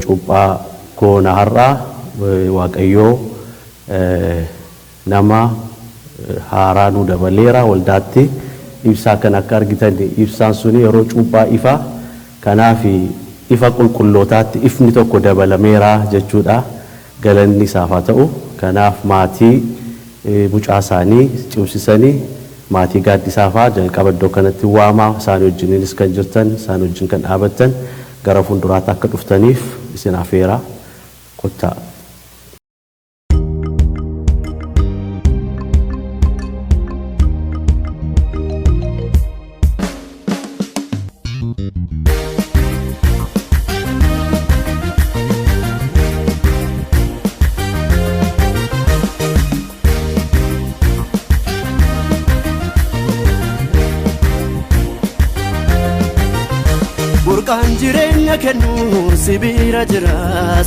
cuuphaa goona har'aa waaqayyoo nama haaraa nu dabaleera waldaatti ibsaa kan akka argitan ibsaan suni yeroo cuuphaa ifa kanaaf ifa qulqullootaatti ifni tokko dabalameera jechuudha galanni isaaf haa ta'u kanaaf maatii mucaa isaanii cimsisanii maatii gaaddisaafaa jalqaba iddoo kanatti waamaa isaan wajjiniinis kan jirtan isaan wajjin kan dhaabattan gara fuulduraatti akka dhuftaniif isin afeera kottaa. Burqaan jireenya kennu sibira jira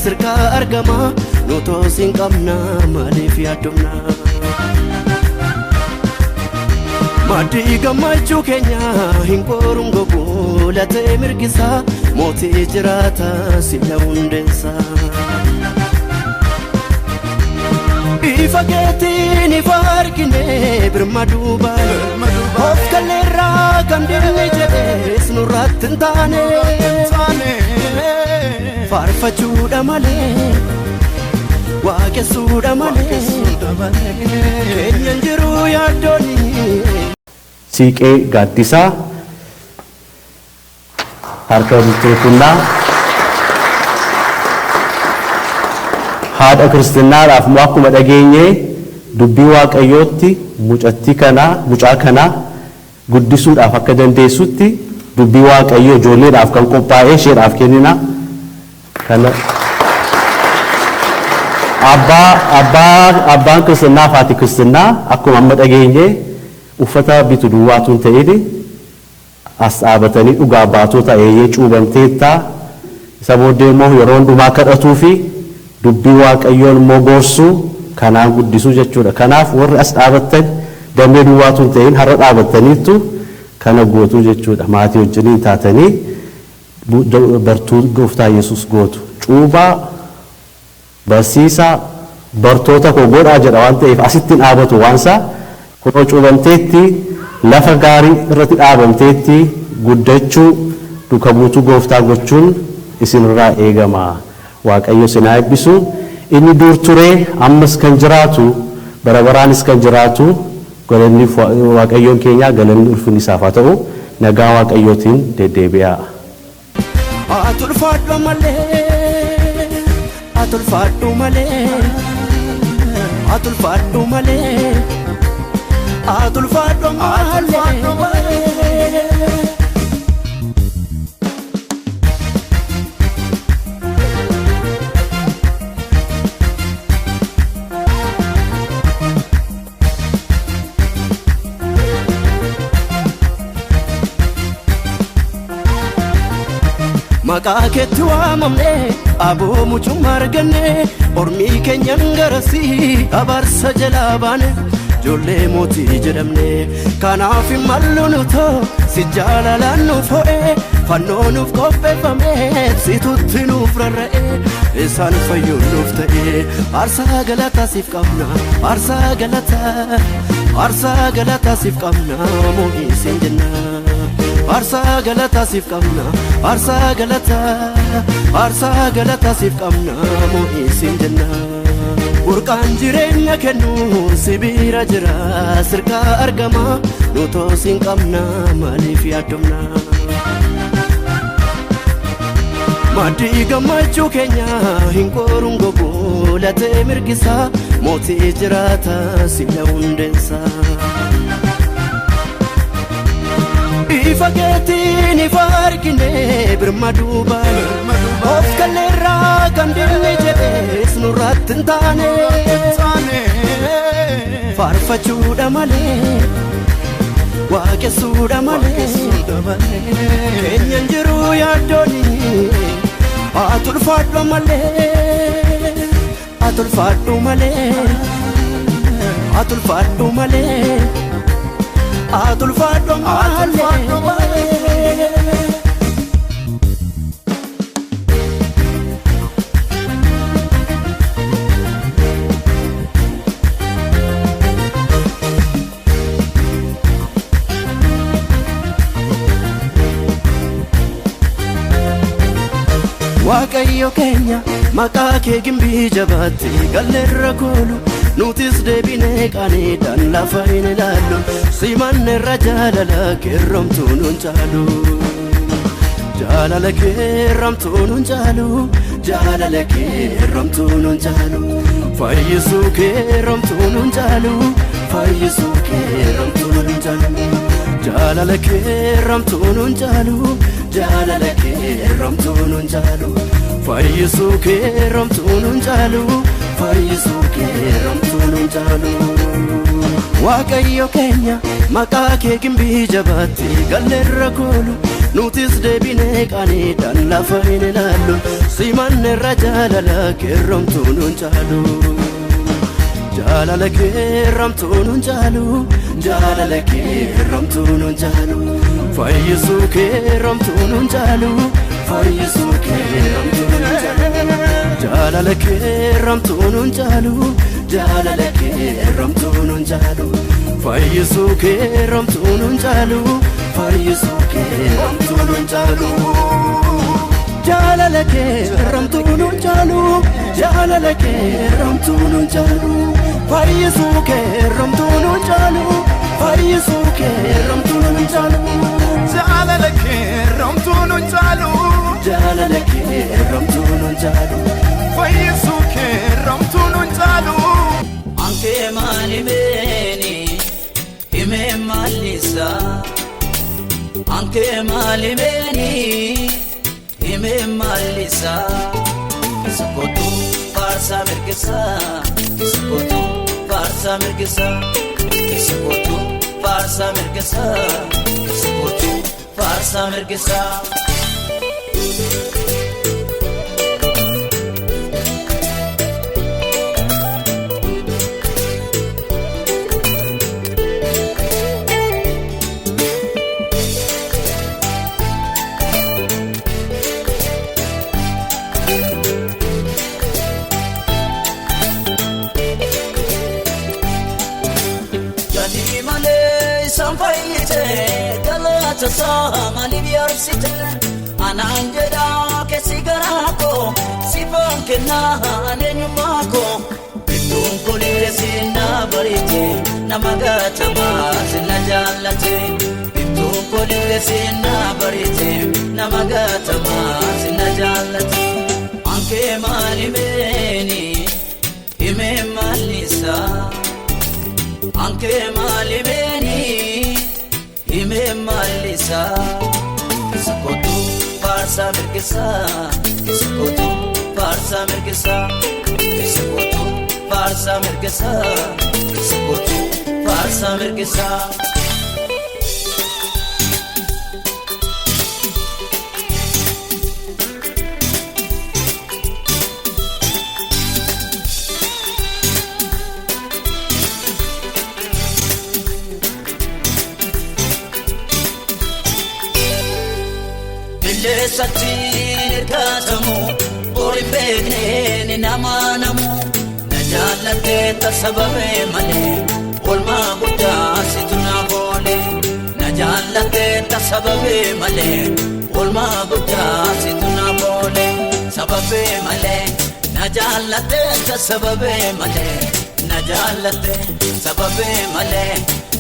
sirka argama nuto sin qabna maaliif yaaddomna maddi gammachuu keenya hin qoruun gogu latee mirgisa mootii jiraata sila hundeessa ifa keetiin ifa argine birmaduu baay'ee of kalleerraa kan dinni jedhees nurratti hin taane faarfachuudha malee waaqessuudha malee keenyan jiru yaaddooni. Siiqee gaaddisaa harka bultuutunnaa haadha kiristaanaadhaaf moo akkuma dhageenye dubbii waaqayyootti mucaa kanaa guddisuudhaaf akka dandeessutti dubbii waaqayyoo ijoolleedhaaf kan qophaa'ee isheedhaaf kennina kana abbaan kiristaanaa fi haati kiristaanaa akkuma amma dhageenye uffata bitu duwwaatuun ta'ini as dhaabatanii dhugaa baatota eeyyee cuubamteetta isa booddee immoo yeroo hundumaa kadhatuu fi dubbii waaqayyoon immoo gorsuu kanaan guddisuu jechuudha. Kanaaf warri as dhaabattan damee duwwaatuun ta'in har'a dhaabattaniittu kana gootuu jechuudha. Maatii wajjiniin taatanii bartuu gooftaa Yesuus gootu. Cuubaa barsiisaa bartoota koo godhaa jedha waan ta'eef asitti dhaabatu waansa kunoo cuubamteetti lafa gaarii irratti dhaabamteetti guddachuu duuka buutuu gooftaa gochuun isinirraa eegama. Waaqayyo sinaa eebbisu inni dur turee ammas kan jiraatu barabaraanis kan jiraatu galanni waaqayyoon keenya galanni ulfinni isaaf haa ta'u nagaa waaqayyootiin deddeebi'aa. Atulfaadhu malee atulfaadhu malee atulfaadhu malee atulfaadhu malee. Maqaa keetti waamamne aboo mucuma arganne ormii keenyan garasii abarsa jalaa baane ijoollee mootii jedhamne kanaaf hin mallu nutoo si jaalalaan nuuf ho'e fannoo nuuf qopheeffame situtti nuuf rarra'e isaan fayyuun nuuf ta'e aarsaa galataa siif qabna aarsaa galataa siif qabna moo'ii siin jenna. Aarsaa galataa siif qabna aarsaa galataa siif qabna moo'ii siin jenna. Burqaan jireenya kennu sibira jira sirka argama nutoo siin qabna maaliif yaaddomna. Maddi gammachuu keenya hin qoruun gogu latee mirgisa mootii jiraata sila hundeessa. Ifa keetiin ifa argine birmaduu baay'ee of kalleerraa kan dinni jedhees nurratti hin taane faarfachuudha malee waaqessuudha malee keenyan jiru yaaddooni. Atulfaadhu malee atulfaadhu malee atulfaadhu malee. Atulfaadhu malee. Waaqayyo keenya maqaa kee gimbii jabaatti galleerra koolu nutis deebinee qaaniidhaan lafa hin ilaallu simanneerra jaalala keerromtuu nuun caalu jaalala keerromtuu nuun caalu jaalala keerromtuu nuun caalu fayyisuu keerromtuu nuun caalu fayyisuu keerromtuu nuun caalu jaalala keerromtuu nuun caalu jaalala keerromtuu nuun caalu fayyisuu keerromtuu nuun caalu fayyisuu keerromtuu nuun caalu Waaqayyo keenya maqaa kee gimbii jabaatti galleerra koolu nutis deebinee qaaniidhaan lafa hin ilaallu simanneerra jaalala keerromtuu nuun caalu jaalala keerromtuu nuun caalu jaalala keerromtuu nuun caalu fayyisuu keerromtuu nuun caalu fayyisuu keerromtuu nuun caalu jaalala keerromtuu nuun caalu jaalala keerromtuu nuun caalu fayyisuu keerromtuu nuun caalu fayyisuu keerromtuu nuun caalu jaalala keerromtuu nuun caalu jaalala keerromtuu nuun caalu fayyisuu keerromtuu nuun caalu fayyisuu keerromtuu nuun caalu jaalala keerromtuu nuun caalu jaalala keerromtuu nuun caalu fayyisuu keerromtuu nuun caalu anke maalimeni hime maalisa anke maalimeni hime maalisa sakotu farsa mirkisa sakotu farsa mirkisa sakotu farsa mirkisa sakotu farsa mirkisa Samali biarsite anangeda ke sigarako sifon ke na nenyumako bitun kolire sinna barite namagata masina jalate bitun kolire sinna barite namagata masina jalate anke malimeni ime malisa anke malimeni hime malisa sakotu farsa mirkisa sakotu farsa mirkisa sakotu farsa mirkisa sakotu farsa mirkisa Satin katamu bori begne namanamu najalate tasababe male olma gudda situna bole najalate tasababe male olma gudda situna bole sababe male najalate tasababe male najalate sababe male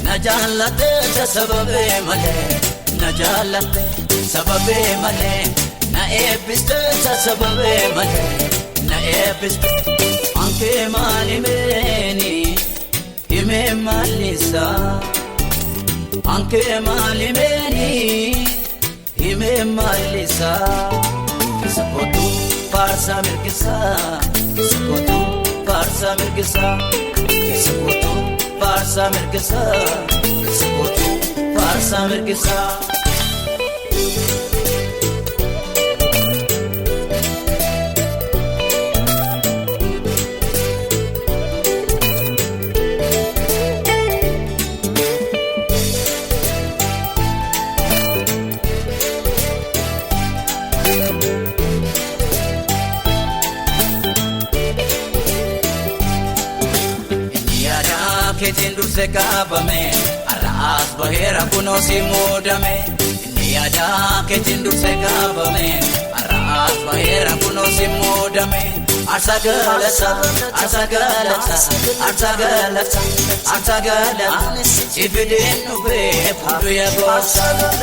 najalate tasababe male najalate sababe male na ebiste sababe male na ebiste anke malimeni hime malisa anke malimeni hime malisa sakotu farsa mirkisa sakotu farsa mirkisa sakotu farsa mirkisa sakotu farsa mirkisa ketin durse kabame arras bahera kuno si mudame niada ketin durse kabame arras bahera kuno simodame Arsagalata Arsagalata Ifidin ube pudu ya bosa